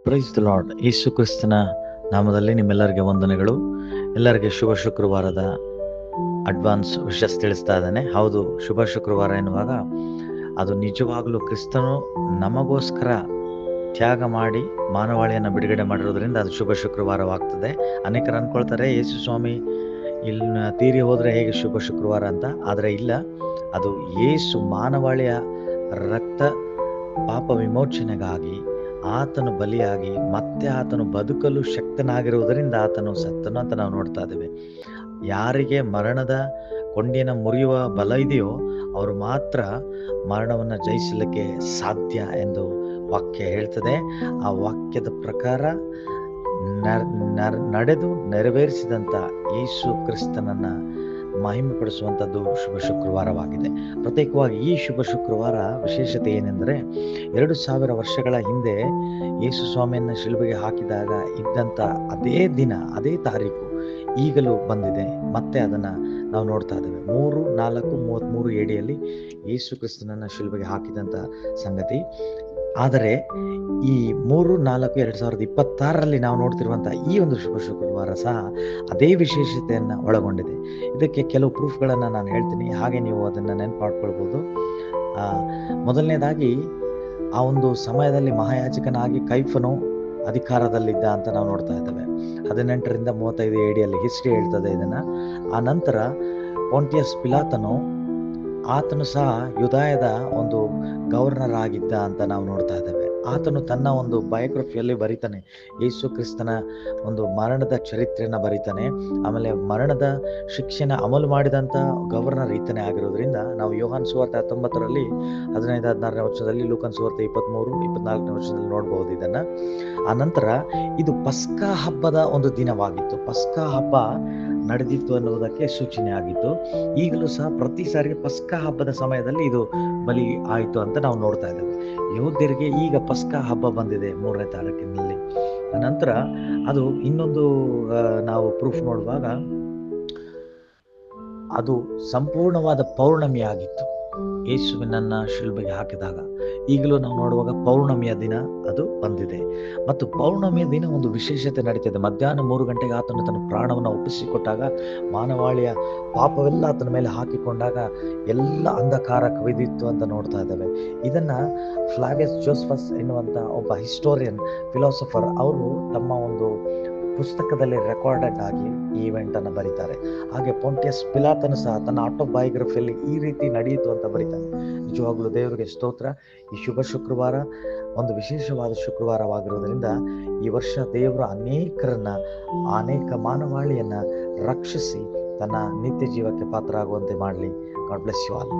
Praise the lord. ಯೇಸು ಕ್ರಿಸ್ತನ ನಾಮದಲ್ಲಿ ನಿಮ್ಮೆಲ್ಲರಿಗೆ ವಂದನೆಗಳು. ಎಲ್ಲರಿಗೆ ಶುಭ ಶುಕ್ರವಾರದ ಅಡ್ವಾನ್ಸ್ ವಿಶಸ್ ತಿಳಿಸ್ತಾ ಇದ್ದಾನೆ. ಹೌದು, ಶುಭ ಶುಕ್ರವಾರ ಎನ್ನುವಾಗ ಅದು ನಿಜವಾಗಲೂ ಕ್ರಿಸ್ತನು ನಮಗೋಸ್ಕರ ತ್ಯಾಗ ಮಾಡಿ ಮಾನವಾಳಿಯನ್ನು ಬಿಡುಗಡೆ ಮಾಡಿರೋದ್ರಿಂದ ಅದು ಶುಭ ಶುಕ್ರವಾರವಾಗ್ತದೆ. ಅನೇಕರು ಅಂದ್ಕೊಳ್ತಾರೆ ಯೇಸು ಸ್ವಾಮಿ ಇಲ್ಲಿ ತೀರಿ ಹೋದರೆ ಹೇಗೆ ಶುಭ ಶುಕ್ರವಾರ ಅಂತ. ಆದರೆ ಇಲ್ಲ, ಅದು ಯೇಸು ಮಾನವಾಳಿಯ ರಕ್ತ ಪಾಪ ವಿಮೋಚನೆಗಾಗಿ ಆತನು ಬಲಿಯಾಗಿ ಮತ್ತೆ ಆತನು ಬದುಕಲು ಶಕ್ತನಾಗಿರುವುದರಿಂದ ಆತನು ಸತ್ತನು ಅಂತ ನಾವು ನೋಡ್ತಾ ಇದ್ದೇವೆ. ಯಾರಿಗೆ ಮರಣದ ಕೊಂಡಿನ ಮುರಿಯುವ ಬಲ ಇದೆಯೋ ಅವರು ಮಾತ್ರ ಮರಣವನ್ನು ಜಯಿಸಲಿಕ್ಕೆ ಸಾಧ್ಯ ಎಂದು ವಾಕ್ಯ ಹೇಳ್ತದೆ. ಆ ವಾಕ್ಯದ ಪ್ರಕಾರ ನಡೆದು ನೆರವೇರಿಸಿದಂಥ ಯೇಸು ಕ್ರಿಸ್ತನನ್ನು ಮಹಿಮೆಪಡಿಸುವಂಥದ್ದು ಶುಭ ಶುಕ್ರವಾರವಾಗಿದೆ. ಪ್ರತ್ಯೇಕವಾಗಿ ಈ ಶುಭ ಶುಕ್ರವಾರ ವಿಶೇಷತೆ ಏನೆಂದರೆ, 2000 ವರ್ಷಗಳ ಹಿಂದೆ ಯೇಸು ಸ್ವಾಮಿಯನ್ನು ಶಿಲುಬೆಗೆ ಹಾಕಿದಾಗ ಇದ್ದಂಥ ಅದೇ ದಿನ, ಅದೇ ತಾರೀಕು ಈಗಲೂ ಬಂದಿದೆ. ಮತ್ತೆ ಅದನ್ನು ನಾವು ನೋಡ್ತಾ ಇದ್ದೇವೆ. 3-4-33 AD ಯೇಸು ಕ್ರಿಸ್ತನನ್ನು ಶಿಲುಬೆಗೆ ಹಾಕಿದಂಥ ಸಂಗತಿ. ಆದರೆ ಈ 3-4-2026 ನಾವು ನೋಡ್ತಿರುವಂಥ ಈ ಒಂದು ಶುಭ ಶುಕ್ರವಾರ ಸಹ ಅದೇ ವಿಶೇಷತೆಯನ್ನು ಒಳಗೊಂಡಿದೆ. ಇದಕ್ಕೆ ಕೆಲವು ಪ್ರೂಫ್ಗಳನ್ನು ನಾನು ಹೇಳ್ತೀನಿ, ಹಾಗೆ ನೀವು ಅದನ್ನು ನೆನಪು ಮಾಡ್ಕೊಳ್ಬೋದು. ಮೊದಲನೇದಾಗಿ, ಆ ಒಂದು ಸಮಯದಲ್ಲಿ ಮಹಾಯಾಜಕನಾಗಿ ಕೈಫನು ಅಧಿಕಾರದಲ್ಲಿದ್ದ ಅಂತ ನಾವು ನೋಡ್ತಾ ಇದ್ದೇವೆ. 18-35 AD ಹಿಸ್ಟ್ರಿ ಹೇಳ್ತದೆ ಇದನ್ನು. ಆ ನಂತರ ಪೊಂಟಿಯಸ್ ಪಿಲಾತನು, ಆತನು ಸಹ ಯುದಾಯದ ಒಂದು ಗವರ್ನರ್ ಆಗಿದ್ದ ಅಂತ ನಾವು ನೋಡ್ತಾ ಇದ್ದೇವೆ. ಆತನು ತನ್ನ ಒಂದು ಬಯೋಗ್ರಫಿಯಲ್ಲಿ ಬರೀತಾನೆ, ಯೇಸು ಕ್ರಿಸ್ತನ ಒಂದು ಮರಣದ ಚರಿತ್ರೆಯನ್ನು ಬರೀತಾನೆ. ಆಮೇಲೆ ಮರಣದ ಶಿಕ್ಷೆನ ಅಮಲು ಮಾಡಿದಂಥ ಗವರ್ನರ್ ಈತನೇ ಆಗಿರೋದ್ರಿಂದ ನಾವು ಯೋಹಾನ್ ಸುವಾರ್ತೆ 19 15-16 ವರ್ಷದಲ್ಲಿ, ಲೂಕನ್ ಸುವಾರ್ತೆ 23-24 ವರ್ಷದಲ್ಲಿ ನೋಡ್ಬೋದು ಇದನ್ನು. ಆ ನಂತರ ಇದು ಪಸ್ಕಾ ಹಬ್ಬದ ಒಂದು ದಿನವಾಗಿತ್ತು. ಪಸ್ಕಾ ಹಬ್ಬ ನಡೆದಿತ್ತು ಅನ್ನುವುದಕ್ಕೆ ಸೂಚನೆ ಆಗಿತ್ತು. ಈಗಲೂ ಸಹ ಪ್ರತಿ ಸಾರಿಗೆ ಪಸ್ಕಾ ಹಬ್ಬದ ಸಮಯದಲ್ಲಿ ಇದು ಬಲಿ ಆಯಿತು ಅಂತ ನಾವು ನೋಡ್ತಾ ಇದ್ದೇವೆ. ಯಹೂದ್ಯರಿಗೆ ಈಗ ಪಸ್ಕಾ ಹಬ್ಬ ಬಂದಿದೆ 3ನೇ ತಾರೀಕಿನಲ್ಲಿ. ನಂತರ ಅದು ಇನ್ನೊಂದು ನಾವು ಪ್ರೂಫ್ ನೋಡುವಾಗ ಅದು ಸಂಪೂರ್ಣವಾದ ಪೌರ್ಣಮಿ ಆಗಿತ್ತು ಯೇಸುವಿನನ್ನು ಶಿಲುಬೆಗೆ ಹಾಕಿದಾಗ. ಈಗಲೂ ನಾವು ನೋಡುವಾಗ ಪೌರ್ಣಮಿಯ ದಿನ ಅದು ಬಂದಿದೆ. ಮತ್ತು ಪೌರ್ಣಮಿಯ ದಿನ ಒಂದು ವಿಶೇಷತೆ ನಡೀತಿದೆ. ಮಧ್ಯಾಹ್ನ 3 ಗಂಟೆಗೆ ಆತನು ತನ್ನ ಪ್ರಾಣವನ್ನು ಒಪ್ಪಿಸಿಕೊಟ್ಟಾಗ, ಮಾನವಾಳಿಯ ಪಾಪವೆಲ್ಲ ಆತನ ಮೇಲೆ ಹಾಕಿಕೊಂಡಾಗ ಎಲ್ಲ ಅಂಧಕಾರ ಕವಿದಿತ್ತು ಅಂತ ನೋಡ್ತಾ ಇದ್ದೇವೆ. ಇದನ್ನು ಫ್ಲಾವಿಯಸ್ ಜೋಸೆಫಸ್ ಎನ್ನುವಂಥ ಒಬ್ಬ ಹಿಸ್ಟೋರಿಯನ್, ಫಿಲಾಸಫರ್, ಅವರು ತಮ್ಮ ಒಂದು ಪುಸ್ತಕದಲ್ಲಿ ರೆಕಾರ್ಡೆಡ್ ಆಗಿ ಈ ಇವೆಂಟನ್ನು ಬರೀತಾರೆ. ಹಾಗೆ ಪೊಂಟಿಯಸ್ ಪಿಲಾತನು ಸಹ ತನ್ನ ಆಟೋಬಯೋಗ್ರಫಿಯಲ್ಲಿ ಈ ರೀತಿ ನಡೆಯಿತು ಅಂತ ಬರೀತಾನೆ. ನಿಜವಾಗ್ಲೂ ದೇವರಿಗೆ ಸ್ತೋತ್ರ. ಈ ಶುಭ ಶುಕ್ರವಾರ ಒಂದು ವಿಶೇಷವಾದ ಶುಕ್ರವಾರವಾಗಿರೋದ್ರಿಂದ ಈ ವರ್ಷ ದೇವರು ಅನೇಕ ಮಾನವಾಳಿಯನ್ನು ರಕ್ಷಿಸಿ ತನ್ನ ನಿತ್ಯ ಜೀವಕ್ಕೆ ಪಾತ್ರ ಆಗುವಂತೆ ಮಾಡಲಿ. God bless you all.